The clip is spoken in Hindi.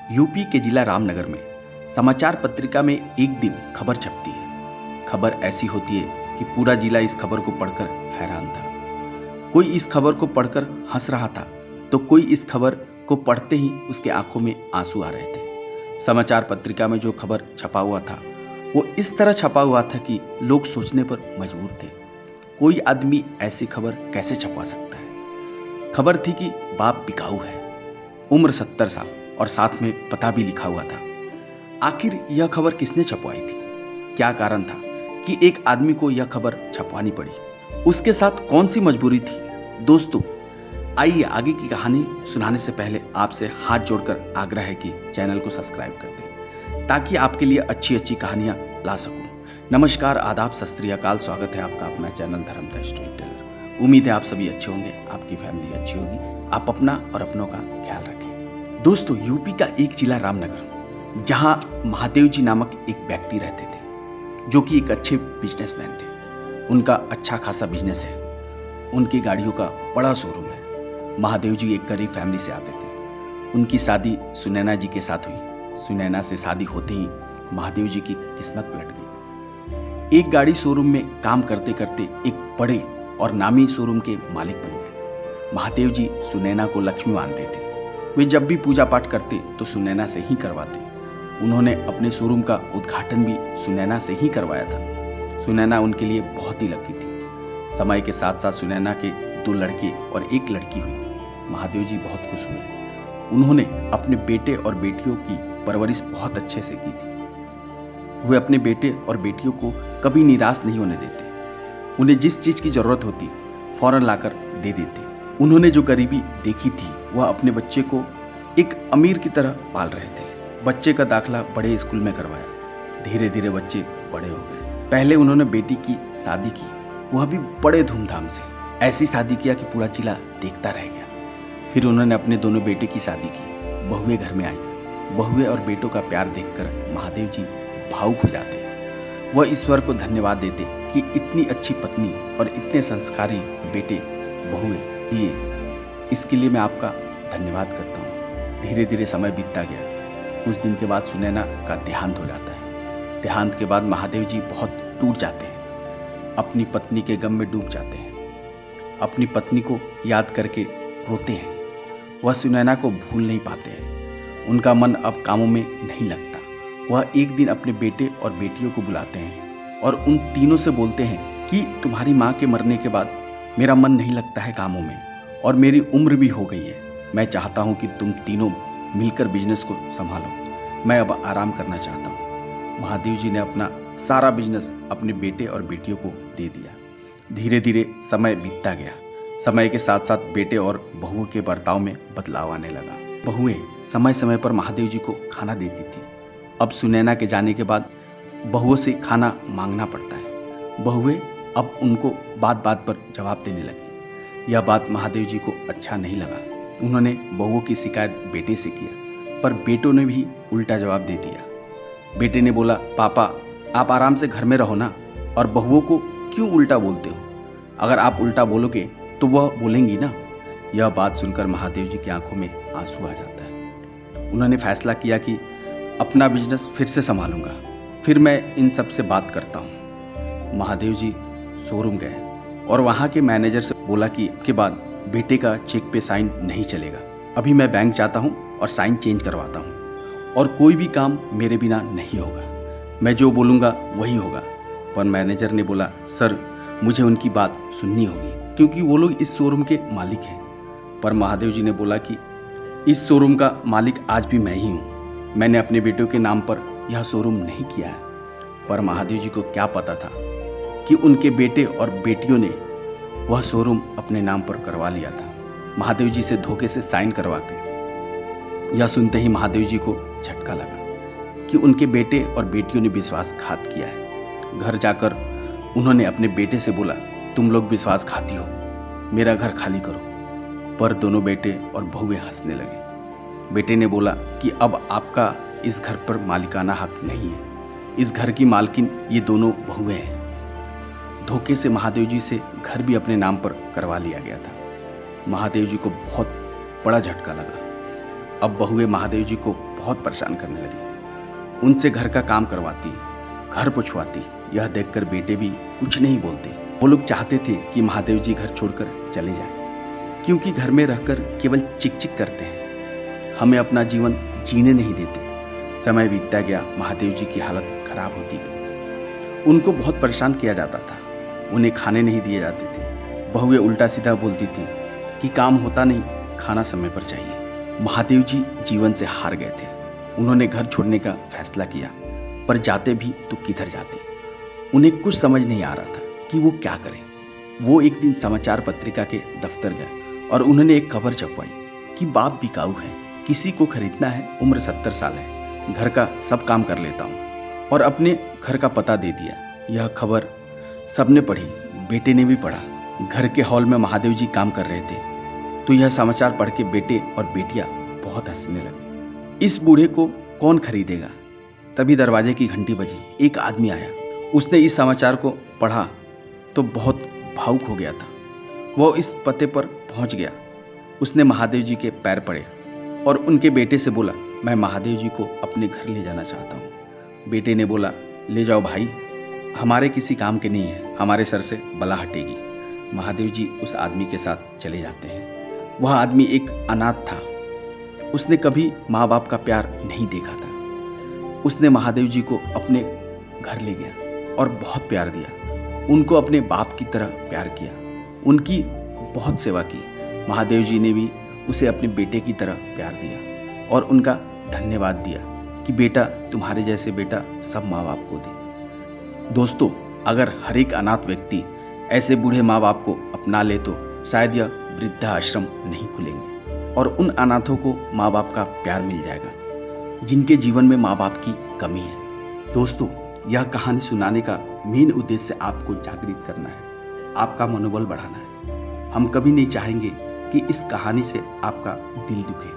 यूपी के जिला रामनगर में समाचार पत्रिका में एक दिन खबर छपती है। खबर ऐसी होती है कि पूरा जिला इस खबर को पढ़कर हैरान था। कोई इस खबर को पढ़कर हंस रहा था तो कोई इस खबर को पढ़ते ही उसके आंखों में आंसू आ रहे थे। समाचार पत्रिका में जो खबर छपा हुआ था वो इस तरह छपा हुआ था कि लोग सोचने पर मजबूर थे, कोई आदमी ऐसी खबर कैसे छपवा सकता है। खबर थी कि बाप बिकाऊ है, उम्र 70 साल और साथ में पता भी लिखा हुआ था। आखिर यह खबर किसने छपवाई थी? क्या कारण था कि एक आदमी को यह खबर छपवानी पड़ी? उसके साथ कौन सी मजबूरी थी? दोस्तों, आइए आगे की कहानी सुनाने से पहले आपसे हाथ जोड़कर आग्रह है कि चैनल को सब्सक्राइब कर दें ताकि आपके लिए अच्छी अच्छी कहानियां ला सकूं। नमस्कार, आदाब, सत श्री अकाल। स्वागत है आपका अपना चैनल धर्म द स्टोरी टेलर। उम्मीद है आप सभी अच्छे होंगे, आपकी फैमिली अच्छी होगी। आप अपना और अपनों का ख्याल रखें। दोस्तों, यूपी का एक जिला रामनगर, जहां महादेव जी नामक एक व्यक्ति रहते थे जो कि एक अच्छे बिजनेसमैन थे। उनका अच्छा खासा बिजनेस है, उनकी गाड़ियों का बड़ा शोरूम है। महादेव जी एक गरीब फैमिली से आते थे। उनकी शादी सुनैना जी के साथ हुई। सुनैना से शादी होते ही महादेव जी की किस्मत पलट गई। एक गाड़ी शोरूम में काम करते करते एक बड़े और नामी शोरूम के मालिक बन गए। महादेव जी सुनैना को लक्ष्मी मानते थे। वे जब भी पूजा पाठ करते तो सुनैना से ही करवाते। उन्होंने अपने शोरूम का उद्घाटन भी सुनैना से ही करवाया था। सुनैना उनके लिए बहुत ही लकी थी। समय के साथ साथ सुनैना के 2 लड़के और 1 लड़की हुई। महादेव जी बहुत खुश हुए। उन्होंने अपने बेटे और बेटियों की परवरिश बहुत अच्छे से की थी। वे अपने बेटे और बेटियों को कभी निराश नहीं होने देते। उन्हें जिस चीज़ की ज़रूरत होती फौरन लाकर दे देते। उन्होंने जो गरीबी देखी थी वह अपने बच्चे को एक अमीर की तरह पाल रहे थे। बच्चे का दाखला बड़े स्कूल में करवाया। धीरे धीरे बच्चे बड़े हो गए। पहले उन्होंने बेटी की शादी की, वह भी बड़े धूमधाम से। ऐसी शादी किया कि पूरा जिला देखता रह गया। फिर उन्होंने अपने दोनों बेटे की शादी की। बहुएं घर में आई। बहुएं और बेटों का प्यार देखकर महादेव जी भावुक हो जाते। वह ईश्वर को धन्यवाद देते कि इतनी अच्छी पत्नी और इतने संस्कारी बेटे बहुएं दिए। इसके लिए मैं आपका धन्यवाद करता हूँ। धीरे धीरे समय बीतता गया। कुछ दिन के बाद सुनैना का देहांत हो जाता है। देहांत के बाद महादेव जी बहुत टूट जाते हैं। अपनी पत्नी के गम में डूब जाते हैं। अपनी पत्नी को याद करके रोते हैं। वह सुनैना को भूल नहीं पाते हैं। उनका मन अब कामों में नहीं लगता। वह एक दिन अपने बेटे और बेटियों को बुलाते हैं और उन तीनों से बोलते हैं कि तुम्हारी माँ के मरने के बाद मेरा मन नहीं लगता है कामों में और मेरी उम्र भी हो गई है। मैं चाहता हूँ कि तुम तीनों मिलकर बिजनेस को संभालो। मैं अब आराम करना चाहता हूँ। महादेव जी ने अपना सारा बिजनेस अपने बेटे और बेटियों को दे दिया। धीरे धीरे समय बीतता गया। समय के साथ साथ बेटे और बहुओं के बर्ताव में बदलाव आने लगा। बहुएं समय समय पर महादेव जी को खाना देती थी। अब सुनैना के जाने के बाद बहुओं से खाना मांगना पड़ता है। बहुएं अब उनको बात बात पर जवाब देने लगी। यह बात महादेव जी को अच्छा नहीं लगा। उन्होंने बहुओं की शिकायत बेटे से किया, पर बेटों ने भी उल्टा जवाब दे दिया। बेटे ने बोला, पापा आप आराम से घर में रहो ना, और बहुओं को क्यों उल्टा बोलते हो? अगर आप उल्टा बोलोगे तो वह बोलेंगी ना। यह बात सुनकर महादेव जी की आंखों में आंसू आ जाता है। उन्होंने फैसला किया कि अपना बिजनेस फिर से संभालूंगा, फिर मैं इन सब से बात करता हूँ। महादेव जी शोरूम गए और वहाँ के मैनेजर से बोला कि के बाद बेटे का चेक पे साइन नहीं चलेगा। अभी मैं बैंक जाता हूँ और साइन चेंज करवाता हूँ और कोई भी काम मेरे बिना नहीं होगा। मैं जो बोलूँगा वही होगा। पर मैनेजर ने बोला, सर मुझे उनकी बात सुननी होगी क्योंकि वो लोग इस शोरूम के मालिक हैं। पर महादेव जी ने बोला कि इस शोरूम का मालिक आज भी मैं ही हूँ। मैंने अपने बेटों के नाम पर यह शोरूम नहीं किया है। पर महादेव जी को क्या पता था कि उनके बेटे और बेटियों ने वह शोरूम अपने नाम पर करवा लिया था, महादेव जी से धोखे से साइन करवा के। यह सुनते ही महादेव जी को झटका लगा कि उनके बेटे और बेटियों ने विश्वासघात किया है। घर जाकर उन्होंने अपने बेटे से बोला, तुम लोग विश्वासघाती हो, मेरा घर खाली करो। पर दोनों बेटे और बहुएं हंसने लगे। बेटे ने बोला कि अब आपका इस घर पर मालिकाना हक नहीं है। इस घर की मालकिन ये दोनों बहुएं हैं। धोखे से महादेव जी से घर भी अपने नाम पर करवा लिया गया था। महादेव जी को बहुत बड़ा झटका लगा। अब बहुएं महादेव जी को बहुत परेशान करने लगी। उनसे घर का काम करवाती, घर पुछवाती। यह देखकर बेटे भी कुछ नहीं बोलते। वो लोग चाहते थे कि महादेव जी घर छोड़कर चले जाएं, क्योंकि घर में रहकर केवल चिक चिक करते हैं, हमें अपना जीवन जीने नहीं देते। समय बीतता गया, महादेव जी की हालत खराब होती गई। उनको बहुत परेशान किया जाता था, उन्हें खाने नहीं दिए जाते थे। बहुएं उल्टा सीधा बोलती थी कि काम होता नहीं, खाना समय पर चाहिए। महादेव जी जीवन से हार गए थे। उन्होंने घर छोड़ने का फैसला किया, पर जाते भी तो किधर जाते। उन्हें कुछ समझ नहीं आ रहा था कि वो क्या करें। वो एक दिन समाचार पत्रिका के दफ्तर गए और उन्होंने एक खबर छपवाई कि बाप बिकाऊ है, किसी को खरीदना है, उम्र 70 साल है, घर का सब काम कर लेता हूँ, और अपने घर का पता दे दिया। यह खबर सबने पढ़ी, बेटे ने भी पढ़ा। घर के हॉल में महादेव जी काम कर रहे थे, तो यह समाचार पढ़ के बेटे और बेटियां बहुत हंसने लगे। इस बूढ़े को कौन खरीदेगा। तभी दरवाजे की घंटी बजी। एक आदमी आया। उसने इस समाचार को पढ़ा तो बहुत भावुक हो गया था। वो इस पते पर पहुंच गया। उसने महादेव जी के पैर पड़े और उनके बेटे से बोला, मैं महादेव जी को अपने घर ले जाना चाहता हूँ। बेटे ने बोला, ले जाओ भाई, हमारे किसी काम के नहीं है, हमारे सर से बला हटेगी। महादेव जी उस आदमी के साथ चले जाते हैं। वह आदमी एक अनाथ था। उसने कभी माँ बाप का प्यार नहीं देखा था। उसने महादेव जी को अपने घर ले गया और बहुत प्यार दिया। उनको अपने बाप की तरह प्यार किया, उनकी बहुत सेवा की। महादेव जी ने भी उसे अपने बेटे की तरह प्यार दिया और उनका धन्यवाद दिया कि बेटा, तुम्हारे जैसे बेटा सब माँ बाप को दे। दोस्तों, अगर हर एक अनाथ व्यक्ति ऐसे बूढ़े माँ बाप को अपना ले तो शायद यह वृद्धाश्रम नहीं खुलेंगे और उन अनाथों को माँ बाप का प्यार मिल जाएगा जिनके जीवन में माँ बाप की कमी है। दोस्तों, यह कहानी सुनाने का मेन उद्देश्य आपको जागृत करना है, आपका मनोबल बढ़ाना है। हम कभी नहीं चाहेंगे कि इस कहानी से आपका दिल दुखे।